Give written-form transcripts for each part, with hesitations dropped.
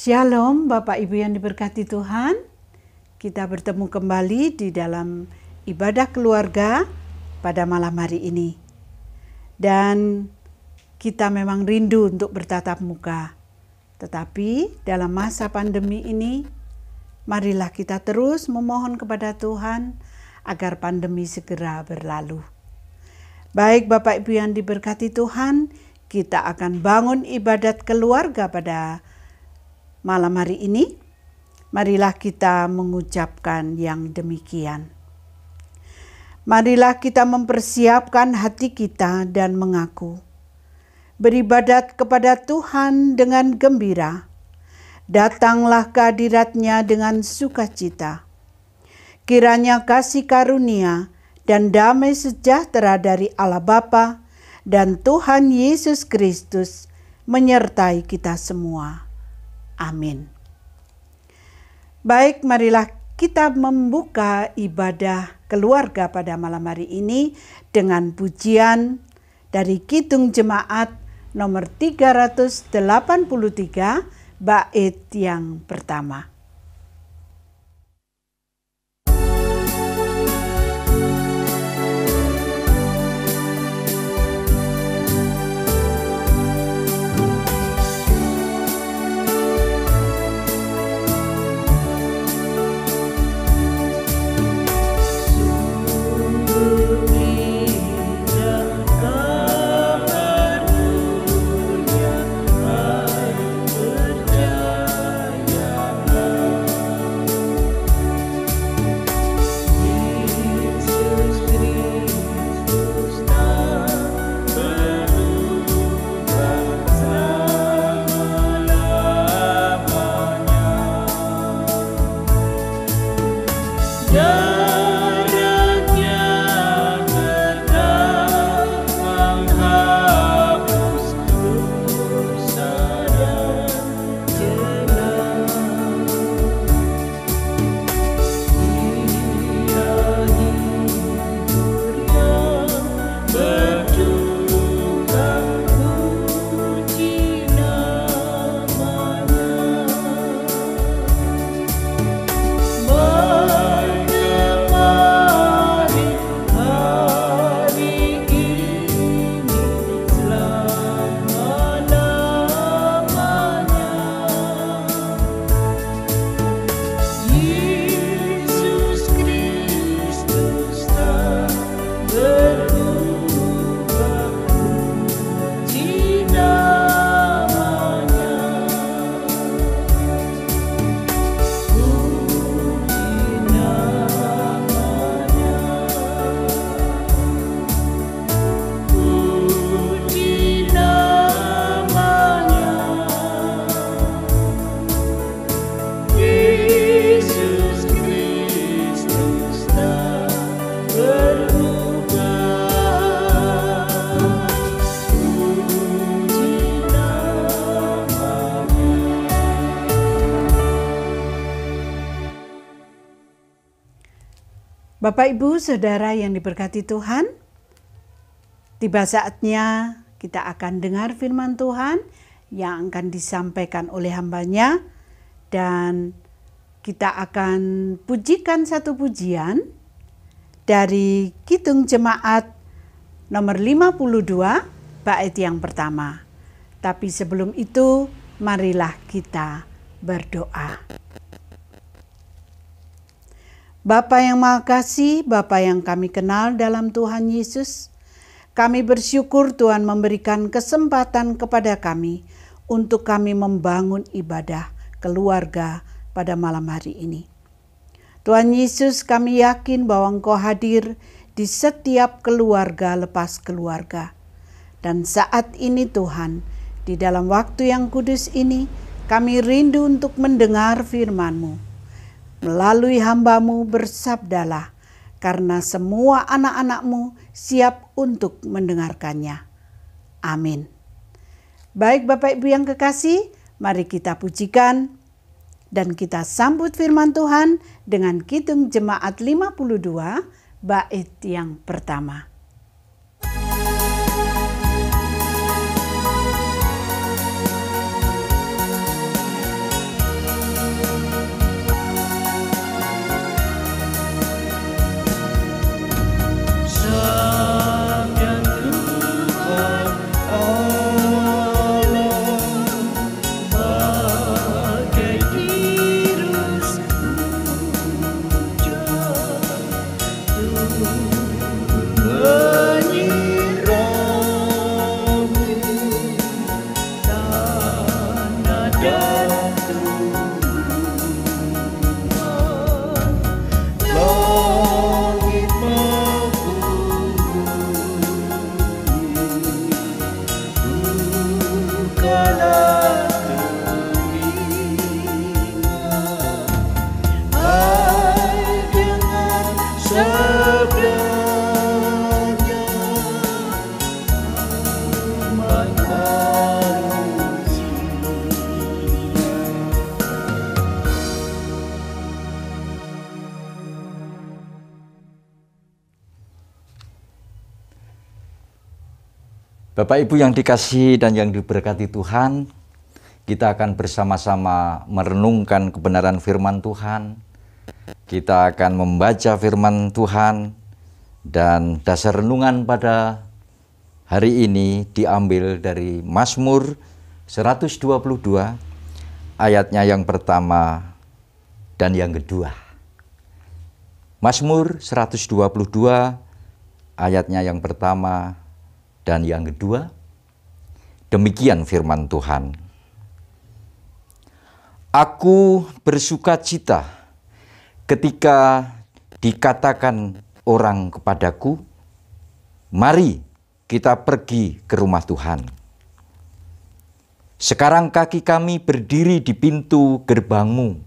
Shalom Bapak Ibu yang diberkati Tuhan. Kita bertemu kembali di dalam ibadah keluarga pada malam hari ini. Dan kita memang rindu untuk bertatap muka. Tetapi dalam masa pandemi ini, marilah kita terus memohon kepada Tuhan agar pandemi segera berlalu. Baik Bapak Ibu yang diberkati Tuhan, kita akan bangun ibadat keluarga pada malam hari ini. Marilah kita mengucapkan yang demikian. Marilah kita mempersiapkan hati kita dan mengaku. Beribadat kepada Tuhan dengan gembira. Datanglah ke hadirat-Nya dengan sukacita. Kiranya kasih karunia dan damai sejahtera dari Allah Bapa dan Tuhan Yesus Kristus menyertai kita semua. Amin. Baik, marilah kita membuka ibadah keluarga pada malam hari ini dengan pujian dari Kidung Jemaat nomor 383 bait yang pertama. Bapak Ibu Saudara yang diberkati Tuhan, tiba saatnya kita akan dengar firman Tuhan yang akan disampaikan oleh hamba-Nya, dan kita akan pujikan satu pujian dari Kidung Jemaat nomor 52 bait yang pertama. Tapi sebelum itu, marilah kita berdoa. Bapa yang Maha Kasih, Bapa yang kami kenal dalam Tuhan Yesus, kami bersyukur Tuhan memberikan kesempatan kepada kami untuk kami membangun ibadah keluarga pada malam hari ini. Tuhan Yesus, kami yakin bahwa Engkau hadir di setiap keluarga lepas keluarga. Dan saat ini Tuhan, di dalam waktu yang kudus ini, kami rindu untuk mendengar firman-Mu. Melalui hamba-Mu bersabdalah, karena semua anak-anak-Mu siap untuk mendengarkannya. Amin. Baik Bapak Ibu yang kekasih, mari kita pujikan dan kita sambut firman Tuhan dengan Kidung Jemaat 52 bait yang pertama. Bapak Ibu yang dikasihi dan yang diberkati Tuhan, kita akan bersama-sama merenungkan kebenaran firman Tuhan. Kita akan membaca firman Tuhan, dan dasar renungan pada hari ini diambil dari Mazmur 122 ayatnya yang pertama dan yang kedua. Mazmur 122 ayatnya yang pertama dan yang kedua. Demikian firman Tuhan. Aku bersuka cita ketika dikatakan orang kepadaku, mari kita pergi ke rumah Tuhan. Sekarang kaki kami berdiri di pintu gerbangmu,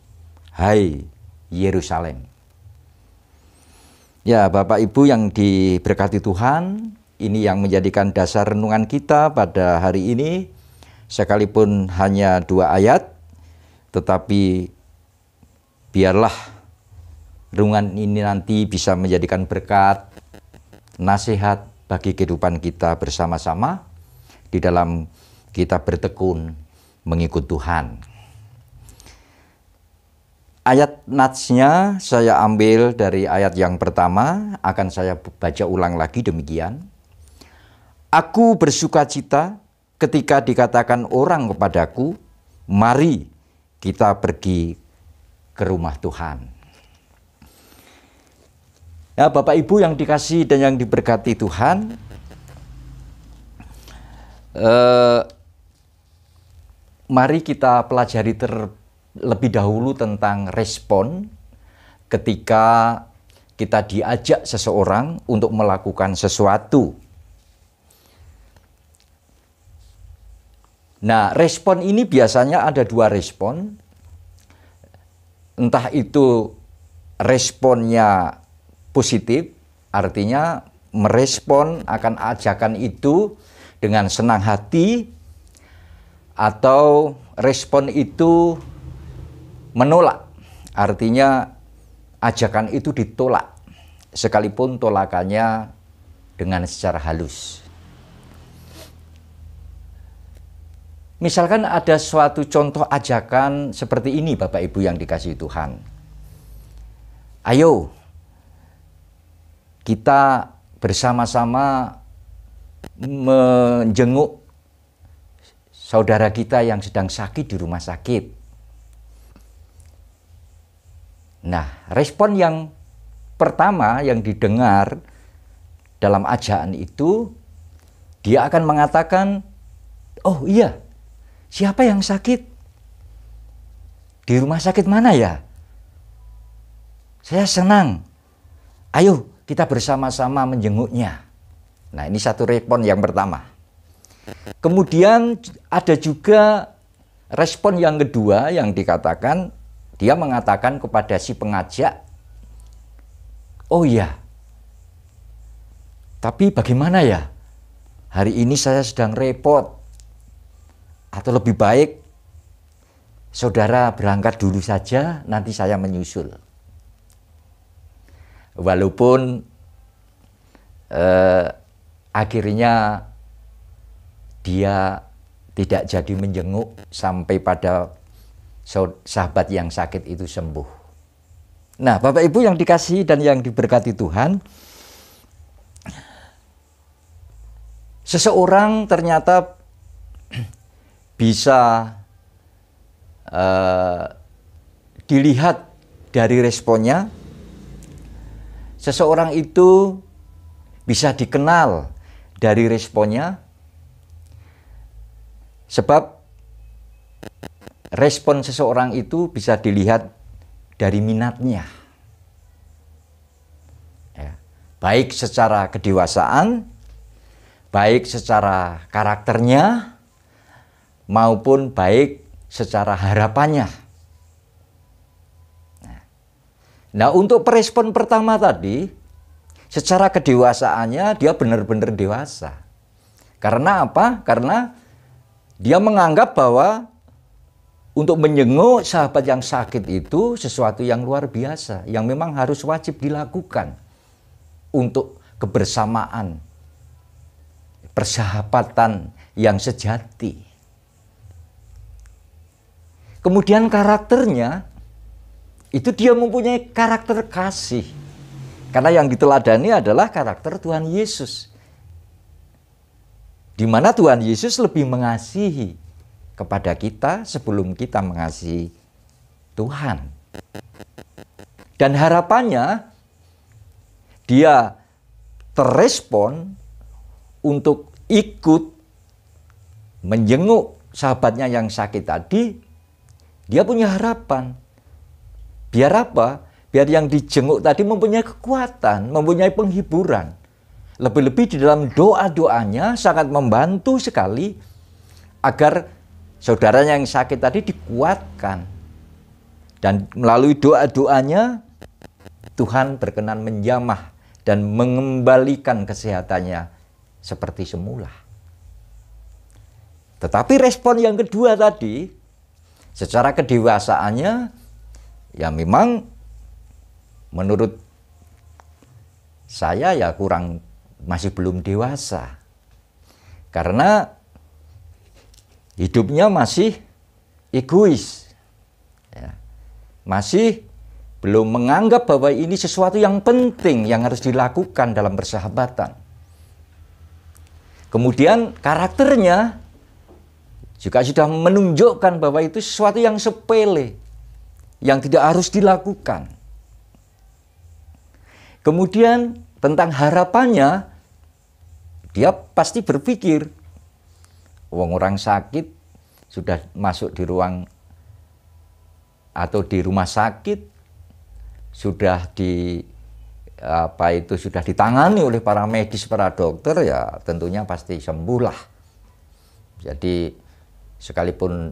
hai Yerusalem. Ya, Bapak Ibu yang diberkati Tuhan, ini yang menjadikan dasar renungan kita pada hari ini. Sekalipun hanya 2 ayat, tetapi biarlah renungan ini nanti bisa menjadikan berkat, nasihat bagi kehidupan kita bersama-sama di dalam kita bertekun mengikut Tuhan. Ayat natsnya saya ambil dari ayat yang pertama, akan saya baca ulang lagi demikian. Aku bersuka cita ketika dikatakan orang kepadaku, mari kita pergi ke rumah Tuhan. Ya, Bapak Ibu yang dikasihi dan yang diberkati Tuhan, mari kita pelajari terlebih dahulu tentang respon ketika kita diajak seseorang untuk melakukan sesuatu. Nah, respon ini biasanya ada 2 respon. Entah itu responnya positif, artinya merespon akan ajakan itu dengan senang hati, atau respon itu menolak, artinya ajakan itu ditolak, sekalipun tolakannya dengan secara halus. Misalkan ada suatu contoh ajakan seperti ini, Bapak Ibu yang dikasihi Tuhan. Ayo, kita bersama-sama menjenguk saudara kita yang sedang sakit di rumah sakit. Nah, respon yang pertama yang didengar dalam ajakan itu, dia akan mengatakan, oh iya, siapa yang sakit? Di rumah sakit mana ya? Saya senang. Ayo kita bersama-sama menjenguknya. Nah, ini satu respon yang pertama. Kemudian ada juga respon yang kedua yang dikatakan, dia mengatakan kepada si pengajak, oh iya, tapi bagaimana ya? Hari ini saya sedang repot. Atau lebih baik saudara berangkat dulu saja, nanti saya menyusul. Walaupun akhirnya dia tidak jadi menjenguk sampai pada sahabat yang sakit itu sembuh. Nah, Bapak Ibu yang dikasihi dan yang diberkati Tuhan, seseorang ternyata bisa dilihat dari responnya. Seseorang itu bisa dikenal dari responnya, sebab respon seseorang itu bisa dilihat dari minatnya. Ya, baik secara kedewasaan, baik secara karakternya, maupun baik secara harapannya. Nah, untuk respon pertama tadi, secara kedewasaannya dia benar-benar dewasa. Karena apa? Karena dia menganggap bahwa untuk menjenguk sahabat yang sakit itu sesuatu yang luar biasa, yang memang harus wajib dilakukan untuk kebersamaan persahabatan yang sejati. Kemudian karakternya, itu dia mempunyai karakter kasih. Karena yang diteladani adalah karakter Tuhan Yesus. Di mana Tuhan Yesus lebih mengasihi kepada kita sebelum kita mengasihi Tuhan. Dan harapannya, dia terrespon untuk ikut menjenguk sahabatnya yang sakit tadi. Dia punya harapan. Biar apa? Biar yang dijenguk tadi mempunyai kekuatan, mempunyai penghiburan. Lebih-lebih di dalam doa-doanya sangat membantu sekali agar saudaranya yang sakit tadi dikuatkan. Dan melalui doa-doanya, Tuhan berkenan menjamah dan mengembalikan kesehatannya seperti semula. Tetapi respon yang kedua tadi, secara kedewasaannya, ya memang menurut saya ya masih belum dewasa. Karena hidupnya masih egois. Ya. Masih belum menganggap bahwa ini sesuatu yang penting yang harus dilakukan dalam persahabatan. Kemudian karakternya juga sudah menunjukkan bahwa itu sesuatu yang sepele, yang tidak harus dilakukan. Kemudian tentang harapannya, dia pasti berpikir, orang sakit sudah masuk di ruang atau di rumah sakit, sudah sudah ditangani oleh para medis, para dokter, ya tentunya pasti sembuhlah. Jadi sekalipun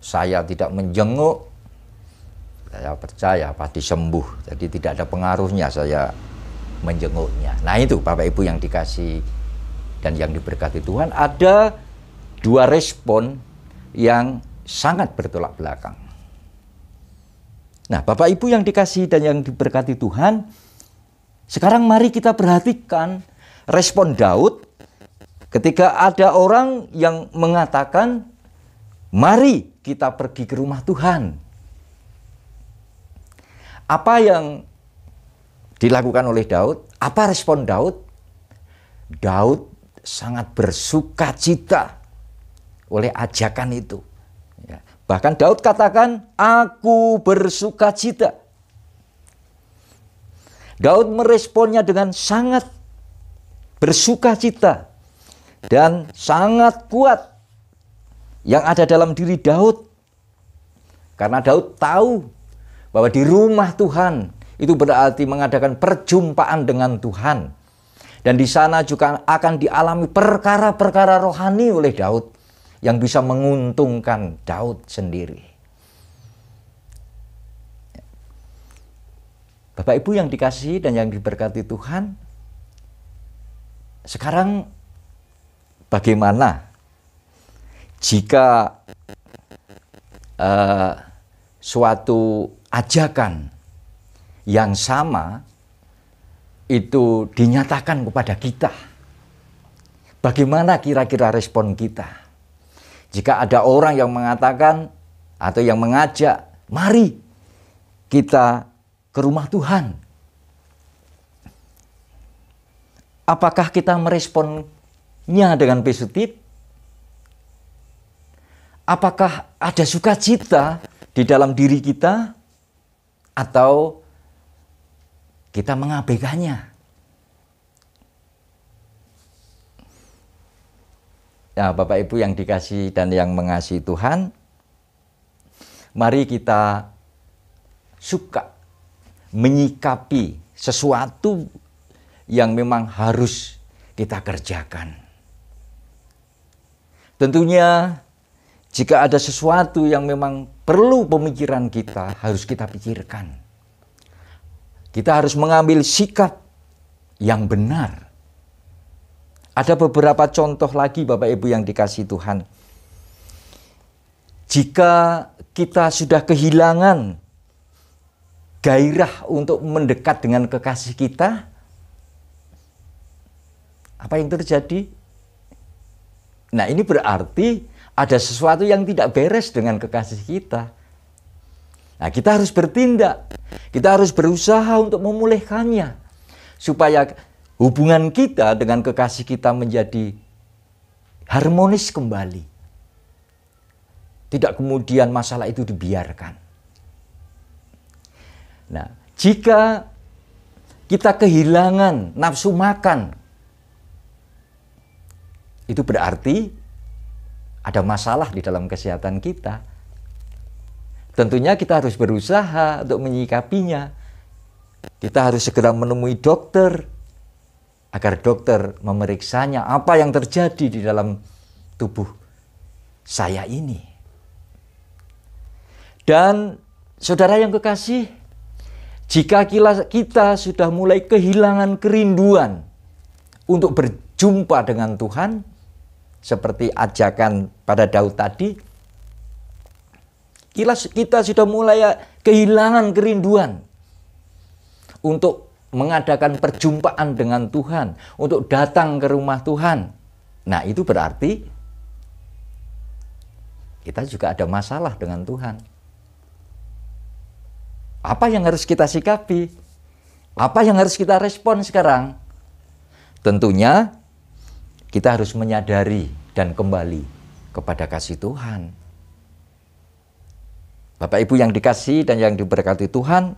saya tidak menjenguk, saya percaya pasti sembuh. Jadi tidak ada pengaruhnya saya menjenguknya. Nah itu Bapak Ibu yang dikasih dan yang diberkati Tuhan, ada dua respon yang sangat bertolak belakang. Nah Bapak Ibu yang dikasih dan yang diberkati Tuhan, sekarang mari kita perhatikan respon Daud ketika ada orang yang mengatakan, mari kita pergi ke rumah Tuhan. Apa yang dilakukan oleh Daud? Apa respon Daud? Daud sangat bersuka cita oleh ajakan itu. Ya. Bahkan Daud katakan, aku bersuka cita. Daud meresponnya dengan sangat bersuka cita dan sangat kuat yang ada dalam diri Daud. Karena Daud tahu bahwa di rumah Tuhan itu berarti mengadakan perjumpaan dengan Tuhan. Dan di sana juga akan dialami perkara-perkara rohani oleh Daud yang bisa menguntungkan Daud sendiri. Bapak Ibu yang dikasihi dan yang diberkati Tuhan, sekarang bagaimana jika suatu ajakan yang sama itu dinyatakan kepada kita? Bagaimana kira-kira respon kita? Jika ada orang yang mengatakan atau yang mengajak, mari kita ke rumah Tuhan. Apakah kita meresponnya dengan positif? Apakah ada sukacita di dalam diri kita atau kita mengabaikannya? Ya, Bapak Ibu yang dikasihi dan yang mengasihi Tuhan, mari kita suka menyikapi sesuatu yang memang harus kita kerjakan. Tentunya jika ada sesuatu yang memang perlu pemikiran kita, harus kita pikirkan. Kita harus mengambil sikap yang benar. Ada beberapa contoh lagi Bapak Ibu yang dikasihi Tuhan. Jika kita sudah kehilangan gairah untuk mendekat dengan kekasih kita, apa yang terjadi? Nah, ini berarti ada sesuatu yang tidak beres dengan kekasih kita. Nah, kita harus bertindak. Kita harus berusaha untuk memulihkannya. Supaya hubungan kita dengan kekasih kita menjadi harmonis kembali. Tidak kemudian masalah itu dibiarkan. Nah, jika kita kehilangan nafsu makan, itu berarti ada masalah di dalam kesehatan kita. Tentunya kita harus berusaha untuk menyikapinya. Kita harus segera menemui dokter, agar dokter memeriksanya apa yang terjadi di dalam tubuh saya ini. Dan saudara yang kekasih, jika kita sudah mulai kehilangan kerinduan untuk berjumpa dengan Tuhan, seperti ajakan pada Daud tadi, kita sudah mulai kehilangan kerinduan untuk mengadakan perjumpaan dengan Tuhan, untuk datang ke rumah Tuhan. Nah, itu berarti kita juga ada masalah dengan Tuhan. Apa yang harus kita sikapi? Apa yang harus kita respon sekarang? Tentunya kita harus menyadari dan kembali kepada kasih Tuhan. Bapak Ibu yang dikasihi dan yang diberkati Tuhan,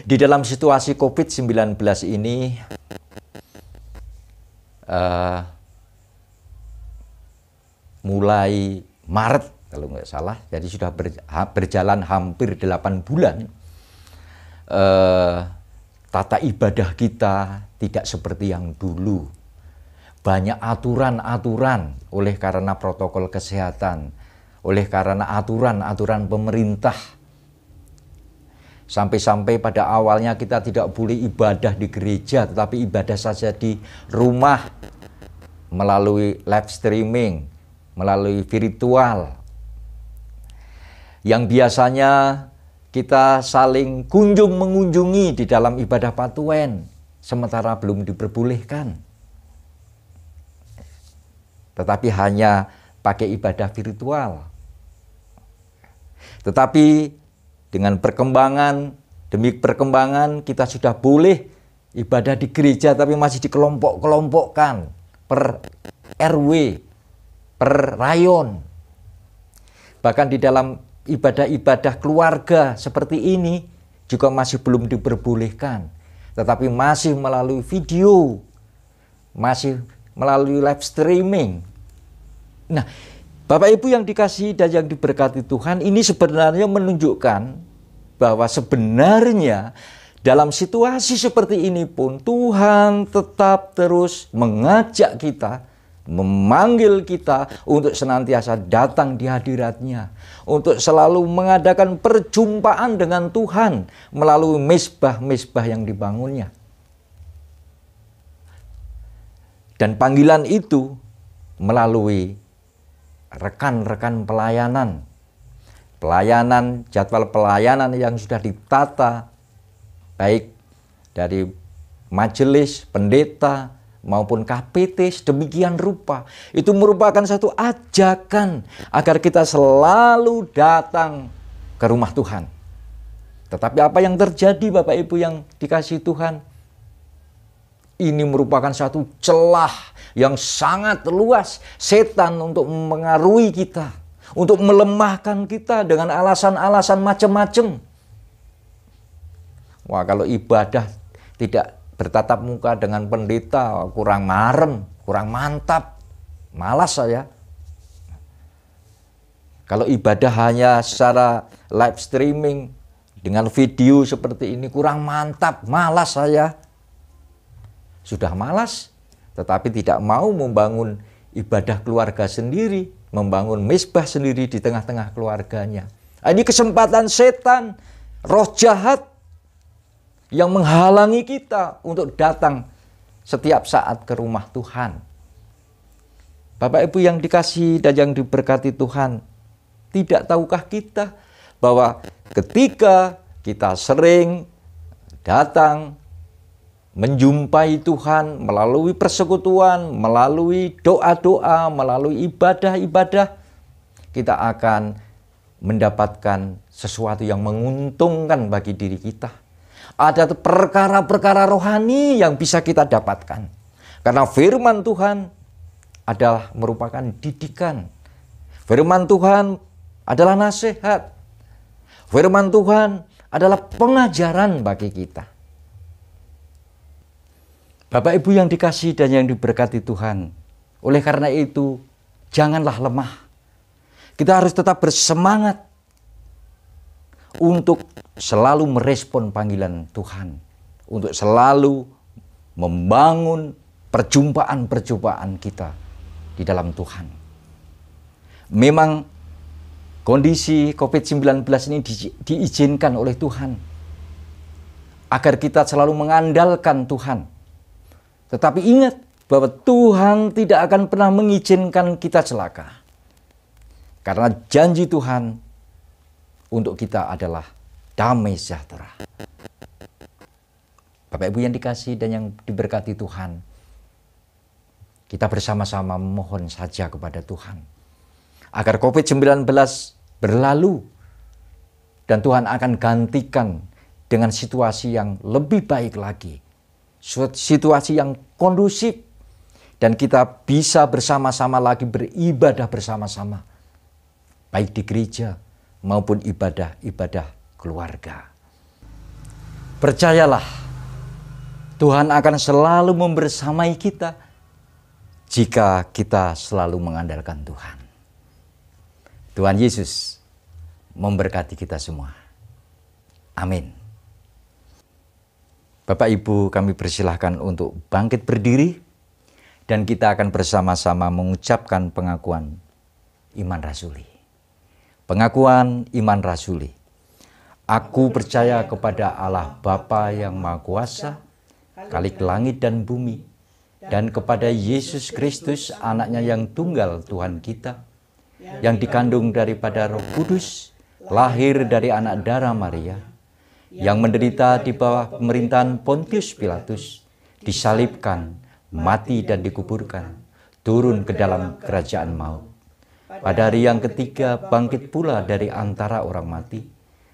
di dalam situasi COVID-19 ini, mulai Maret kalau nggak salah, jadi sudah berjalan hampir 8 bulan, tata ibadah kita tidak seperti yang dulu. Banyak aturan-aturan oleh karena protokol kesehatan, oleh karena aturan-aturan pemerintah. Sampai-sampai pada awalnya kita tidak boleh ibadah di gereja, tetapi ibadah saja di rumah melalui live streaming, melalui virtual. Yang biasanya kita saling kunjung mengunjungi di dalam ibadah patuen, sementara belum diperbolehkan. Tetapi hanya pakai ibadah virtual. Tetapi dengan perkembangan, demi perkembangan kita sudah boleh ibadah di gereja, tapi masih dikelompok-kelompokkan per RW, per rayon. Bahkan di dalam ibadah-ibadah keluarga seperti ini juga masih belum diperbolehkan, tetapi masih melalui video, masih melalui live streaming. Nah, Bapak Ibu yang dikasihi dan yang diberkati Tuhan, ini sebenarnya menunjukkan bahwa sebenarnya dalam situasi seperti ini pun Tuhan tetap terus mengajak kita, memanggil kita untuk senantiasa datang di hadirat-Nya, untuk selalu mengadakan perjumpaan dengan Tuhan melalui mezbah-mezbah yang dibangunnya. Dan panggilan itu melalui rekan-rekan pelayanan, jadwal pelayanan yang sudah ditata, baik dari majelis, pendeta, maupun KPT, sedemikian rupa. Itu merupakan satu ajakan agar kita selalu datang ke rumah Tuhan. Tetapi apa yang terjadi Bapak Ibu yang dikasihi Tuhan? Ini merupakan satu celah yang sangat luas setan untuk mengaruhi kita, untuk melemahkan kita dengan alasan-alasan macam-macam. Wah, kalau ibadah tidak bertatap muka dengan pendeta, kurang marem, kurang mantap, malas saya. Kalau ibadah hanya secara live streaming dengan video seperti ini, kurang mantap, malas saya. Sudah malas, tetapi tidak mau membangun ibadah keluarga sendiri, membangun mezbah sendiri di tengah-tengah keluarganya. Ini kesempatan setan, roh jahat yang menghalangi kita untuk datang setiap saat ke rumah Tuhan. Bapak Ibu yang dikasihi dan yang diberkati Tuhan, tidak tahukah kita bahwa ketika kita sering datang menjumpai Tuhan melalui persekutuan, melalui doa-doa, melalui ibadah-ibadah, kita akan mendapatkan sesuatu yang menguntungkan bagi diri kita. Ada perkara-perkara rohani yang bisa kita dapatkan. Karena firman Tuhan adalah merupakan didikan. Firman Tuhan adalah nasihat. Firman Tuhan adalah pengajaran bagi kita. Bapak Ibu yang dikasihi dan yang diberkati Tuhan, oleh karena itu janganlah lemah. Kita harus tetap bersemangat untuk selalu merespon panggilan Tuhan, untuk selalu membangun perjumpaan-perjumpaan kita di dalam Tuhan. Memang kondisi COVID-19 ini diizinkan oleh Tuhan agar kita selalu mengandalkan Tuhan. Tetapi ingat bahwa Tuhan tidak akan pernah mengizinkan kita celaka. Karena janji Tuhan untuk kita adalah damai sejahtera. Bapak Ibu yang dikasihi dan yang diberkati Tuhan, kita bersama-sama memohon saja kepada Tuhan agar COVID-19 berlalu dan Tuhan akan gantikan dengan situasi yang lebih baik lagi. Situasi yang kondusif dan kita bisa bersama-sama lagi beribadah bersama-sama. Baik di gereja maupun ibadah-ibadah keluarga. Percayalah, Tuhan akan selalu membersamai kita jika kita selalu mengandalkan Tuhan. Tuhan Yesus memberkati kita semua. Amin. Bapak Ibu, kami persilahkan untuk bangkit berdiri dan kita akan bersama-sama mengucapkan pengakuan iman rasuli. Pengakuan iman rasuli. Aku percaya kepada Allah Bapa yang Maha Kuasa, Khalik langit dan bumi, dan kepada Yesus Kristus, anaknya yang tunggal Tuhan kita, yang dikandung daripada Roh Kudus, lahir dari anak darah Maria, yang menderita di bawah pemerintahan Pontius Pilatus, disalibkan, mati dan dikuburkan, turun ke dalam kerajaan maut. Pada hari yang ketiga bangkit pula dari antara orang mati,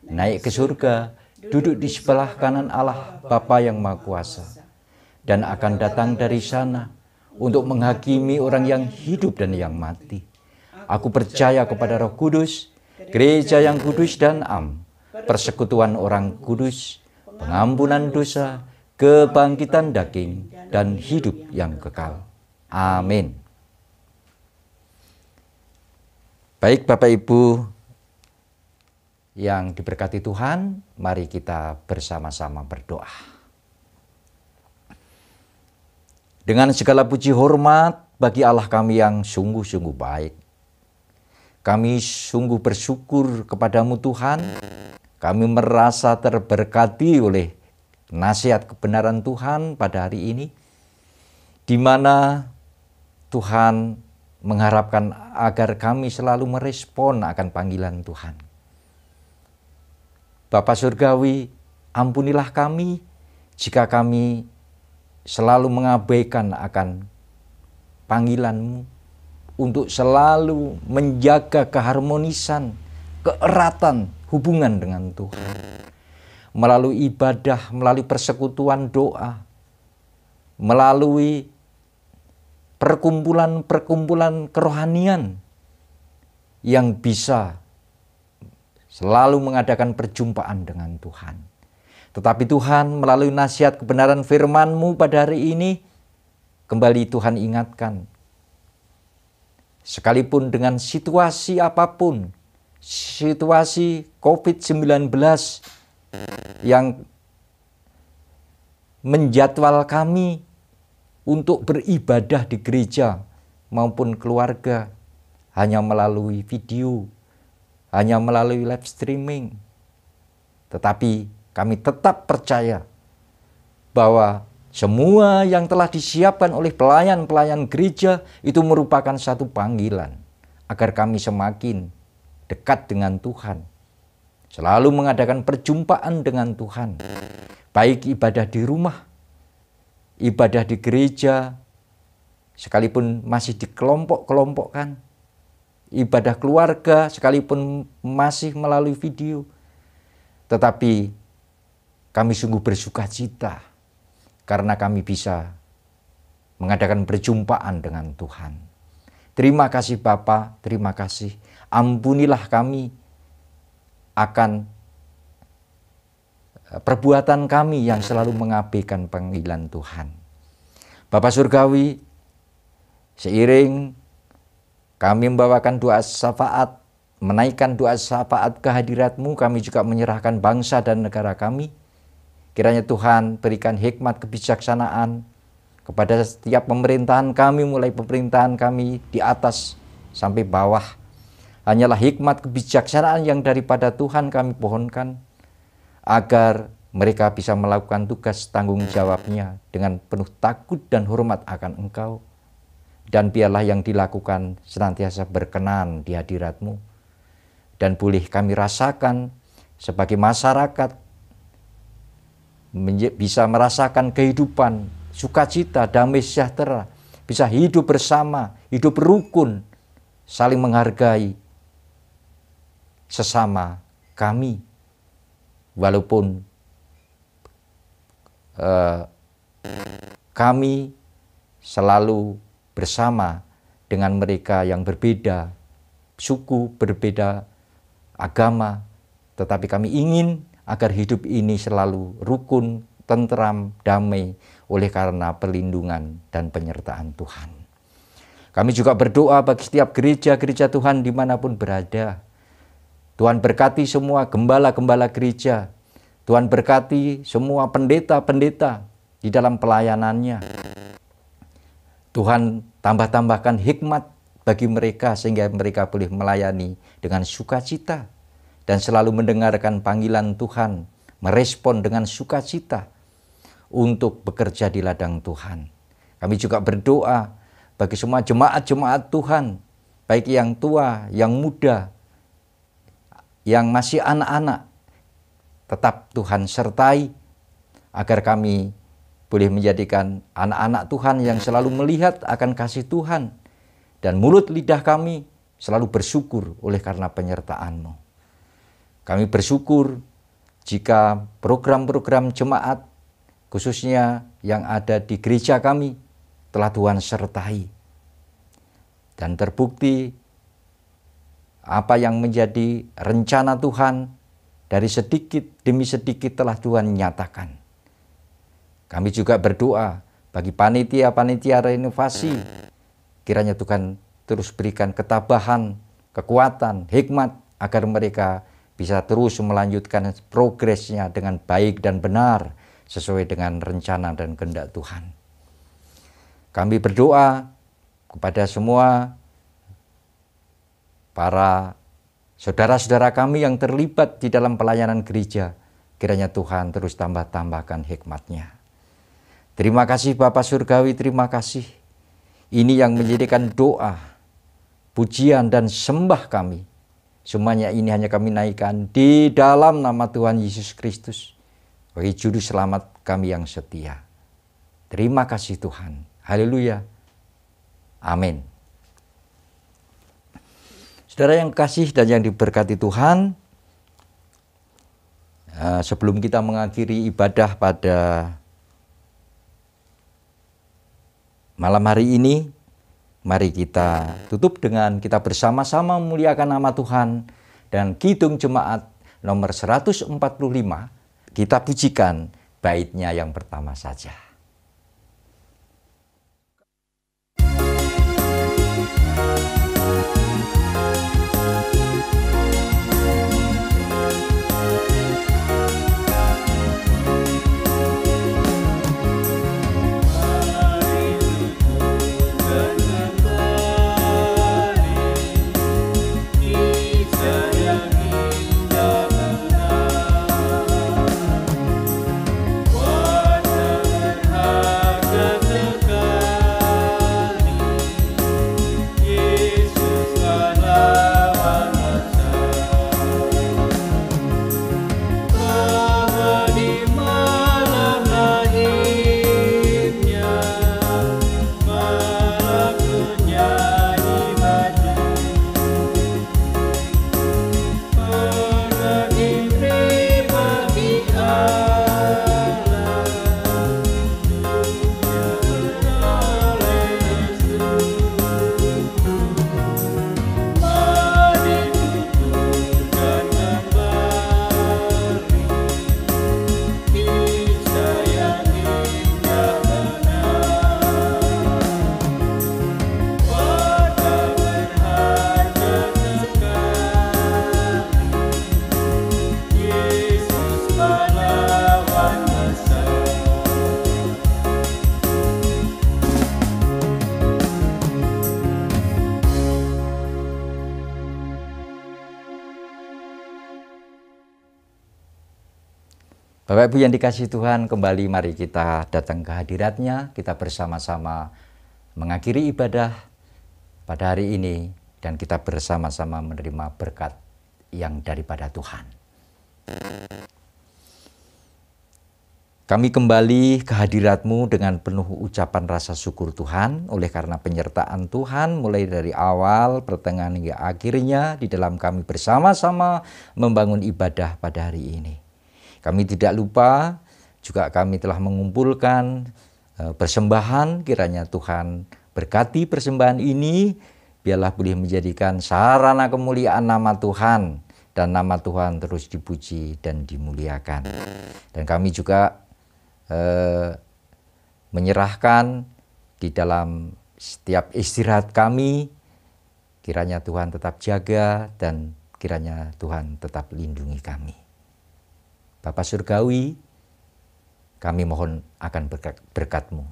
naik ke surga, duduk di sebelah kanan Allah Bapa yang Maha Kuasa, dan akan datang dari sana untuk menghakimi orang yang hidup dan yang mati. Aku percaya kepada Roh Kudus, gereja yang kudus dan am, persekutuan orang kudus, pengampunan dosa, kebangkitan daging, dan hidup yang kekal. Amin. Baik Bapak Ibu yang diberkati Tuhan, mari kita bersama-sama berdoa. Dengan segala puji hormat bagi Allah kami yang sungguh-sungguh baik. Kami sungguh bersyukur kepadamu Tuhan, kami merasa terberkati oleh nasihat kebenaran Tuhan pada hari ini, di mana Tuhan mengharapkan agar kami selalu merespon akan panggilan Tuhan. Bapa Surgawi, ampunilah kami jika kami selalu mengabaikan akan panggilan-Mu untuk selalu menjaga keharmonisan, keeratan hubungan dengan Tuhan. Melalui ibadah, melalui persekutuan doa, melalui perkumpulan-perkumpulan kerohanian yang bisa selalu mengadakan perjumpaan dengan Tuhan. Tetapi Tuhan melalui nasihat kebenaran firman-Mu pada hari ini, kembali Tuhan ingatkan, sekalipun dengan situasi apapun, situasi COVID-19 yang menjadwal kami untuk beribadah di gereja maupun keluarga hanya melalui video, hanya melalui live streaming. Tetapi kami tetap percaya bahwa semua yang telah disiapkan oleh pelayan-pelayan gereja itu merupakan satu panggilan agar kami semakin dekat dengan Tuhan. Selalu mengadakan perjumpaan dengan Tuhan. Baik ibadah di rumah ibadah di gereja, sekalipun masih dikelompok-kelompokkan, ibadah keluarga sekalipun masih melalui video, tetapi kami sungguh bersuka cita karena kami bisa mengadakan perjumpaan dengan Tuhan. Terima kasih Bapa, terima kasih. Ampunilah kami akan perbuatan kami yang selalu mengabaikan panggilan Tuhan. Bapa Surgawi, seiring kami membawakan doa syafaat, menaikkan doa syafaat kehadirat-Mu, kami juga menyerahkan bangsa dan negara kami. Kiranya Tuhan berikan hikmat kebijaksanaan kepada setiap pemerintahan kami, mulai pemerintahan kami di atas sampai bawah. Hanyalah hikmat kebijaksanaan yang daripada Tuhan kami pohonkan, agar mereka bisa melakukan tugas tanggung jawabnya dengan penuh takut dan hormat akan Engkau. Dan biarlah yang dilakukan senantiasa berkenan di hadirat-Mu. Dan boleh kami rasakan sebagai masyarakat, bisa merasakan kehidupan, sukacita, damai sejahtera, bisa hidup bersama, hidup rukun, saling menghargai sesama kami. Walaupun kami selalu bersama dengan mereka yang berbeda suku, berbeda agama, tetapi kami ingin agar hidup ini selalu rukun, tentram, damai oleh karena perlindungan dan penyertaan Tuhan. Kami juga berdoa bagi setiap gereja-gereja Tuhan dimanapun berada. Tuhan berkati semua gembala-gembala gereja. Tuhan berkati semua pendeta-pendeta di dalam pelayanannya. Tuhan tambah-tambahkan hikmat bagi mereka sehingga mereka boleh melayani dengan sukacita dan selalu mendengarkan panggilan Tuhan, merespon dengan sukacita untuk bekerja di ladang Tuhan. Kami juga berdoa bagi semua jemaat-jemaat Tuhan, baik yang tua, yang muda, yang masih anak-anak, tetap Tuhan sertai agar kami boleh menjadikan anak-anak Tuhan yang selalu melihat akan kasih Tuhan, dan mulut lidah kami selalu bersyukur oleh karena penyertaan-Mu. Kami bersyukur jika program-program jemaat, khususnya yang ada di gereja kami, telah Tuhan sertai. Dan terbukti apa yang menjadi rencana Tuhan dari sedikit demi sedikit telah Tuhan nyatakan. Kami juga berdoa bagi panitia-panitia renovasi. Kiranya Tuhan terus berikan ketabahan, kekuatan, hikmat agar mereka bisa terus melanjutkan progresnya dengan baik dan benar sesuai dengan rencana dan kehendak Tuhan. Kami berdoa kepada semua para saudara-saudara kami yang terlibat di dalam pelayanan gereja, kiranya Tuhan terus tambahkan hikmat-Nya. Terima kasih Bapa Surgawi, terima kasih. Ini yang menjadikan doa, pujian dan sembah kami. Semuanya ini hanya kami naikkan di dalam nama Tuhan Yesus Kristus, bagi juru selamat kami yang setia. Terima kasih Tuhan. Haleluya. Amin. Saudara yang kasih dan yang diberkati Tuhan, sebelum kita mengakhiri ibadah pada malam hari ini, mari kita tutup dengan kita bersama-sama memuliakan nama Tuhan dan Kidung Jemaat nomor 145. Kita pujikan baitnya yang pertama saja. Bapak Ibu yang dikasihi Tuhan, kembali mari kita datang ke hadirat-Nya, kita bersama-sama mengakhiri ibadah pada hari ini, dan kita bersama-sama menerima berkat yang daripada Tuhan. Kami kembali ke hadirat-Mu dengan penuh ucapan rasa syukur Tuhan, oleh karena penyertaan Tuhan mulai dari awal, pertengahan hingga akhirnya di dalam kami bersama-sama membangun ibadah pada hari ini. Kami tidak lupa, juga kami telah mengumpulkan persembahan, kiranya Tuhan berkati persembahan ini, biarlah boleh menjadikan sarana kemuliaan nama Tuhan, dan nama Tuhan terus dipuji dan dimuliakan. Dan kami juga menyerahkan di dalam setiap istirahat kami, kiranya Tuhan tetap jaga dan kiranya Tuhan tetap lindungi kami. Bapa Surgawi, kami mohon akan berkat-Mu.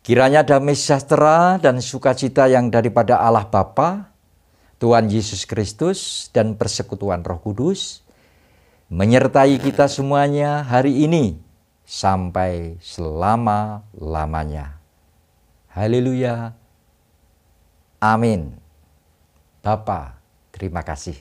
Kiranya damai sejahtera dan sukacita yang daripada Allah Bapa, Tuhan Yesus Kristus, dan persekutuan Roh Kudus menyertai kita semuanya hari ini sampai selama-lamanya. Haleluya. Amin. Bapa, terima kasih.